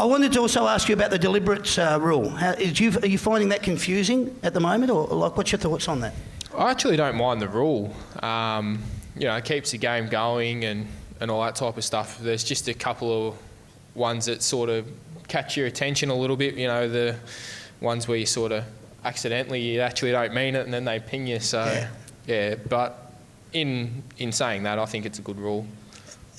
I wanted to also ask you about the deliberate rule. Are you finding that confusing at the moment, or like, what's your thoughts on that? I actually don't mind the rule. It keeps the game going and all that type of stuff. There's just a couple of ones that sort of catch your attention a little bit, the ones where you sort of accidentally, you actually don't mean it and then they ping you. So, yeah, but in saying that, I think it's a good rule.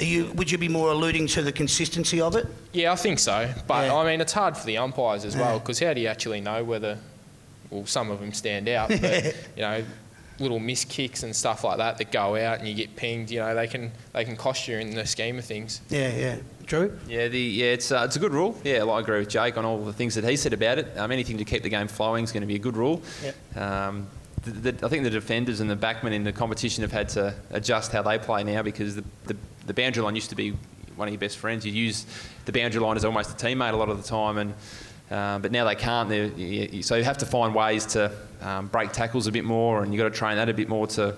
Would you be more alluding to the consistency of it? Yeah, I think so. But, I mean, it's hard for the umpires as well, because how do you actually know whether... Well, some of them stand out, but, little miss kicks and stuff like that go out and you get pinged, they can cost you in the scheme of things. Yeah. Drew? Yeah, it's a good rule. Yeah, I agree with Jake on all the things that he said about it. Anything to keep the game flowing is going to be a good rule. Yep. I think the defenders and the backmen in the competition have had to adjust how they play now, because the boundary line used to be one of your best friends. You use the boundary line as almost a teammate a lot of the time, and but now they can't. So you have to find ways to break tackles a bit more, and you've got to train that a bit more to...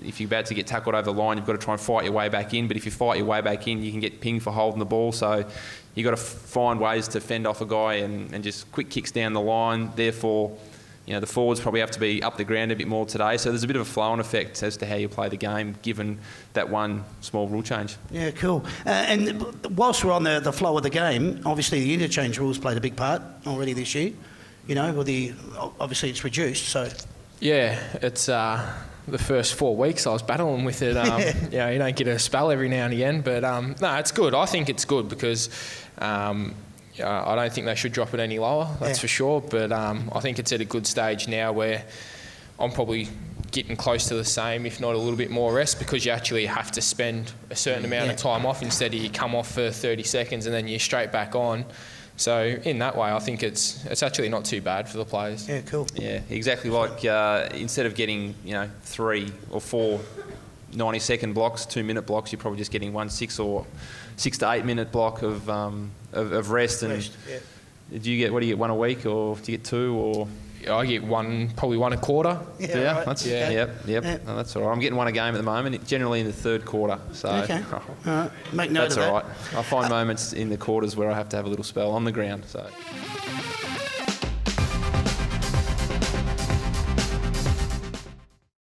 If you're about to get tackled over the line, you've got to try and fight your way back in. But if you fight your way back in, you can get pinged for holding the ball. So you've got to find ways to fend off a guy and just quick kicks down the line. Therefore, the forwards probably have to be up the ground a bit more today. So there's a bit of a flow-on effect as to how you play the game, given that one small rule change. Yeah, cool. And whilst we're on the flow of the game, obviously the interchange rules played a big part already this year. Obviously it's reduced, so... Yeah, it's... the first 4 weeks I was battling with it. You don't get a spell every now and again, but no, it's good. I think it's good because I don't think they should drop it any lower, that's for sure. But I think it's at a good stage now where I'm probably getting close to the same, if not a little bit more rest, because you actually have to spend a certain amount of time off instead of you come off for 30 seconds and then you're straight back on. So in that way, I think it's actually not too bad for the players. Yeah, cool. Yeah, exactly. Like instead of getting 3 or 4 90-second blocks, 2-minute blocks, you're probably just getting 1 6 or 6 to 8 minute block of rest. And do you get 1 a week, or do you get 2 or? I get probably 1 a quarter. Yeah, right. That's Yep. No, that's all right. I'm getting 1 a game at the moment, generally in the third quarter. So okay. All right. Make note of that. That's all right. I find moments in the quarters where I have to have a little spell on the ground. So.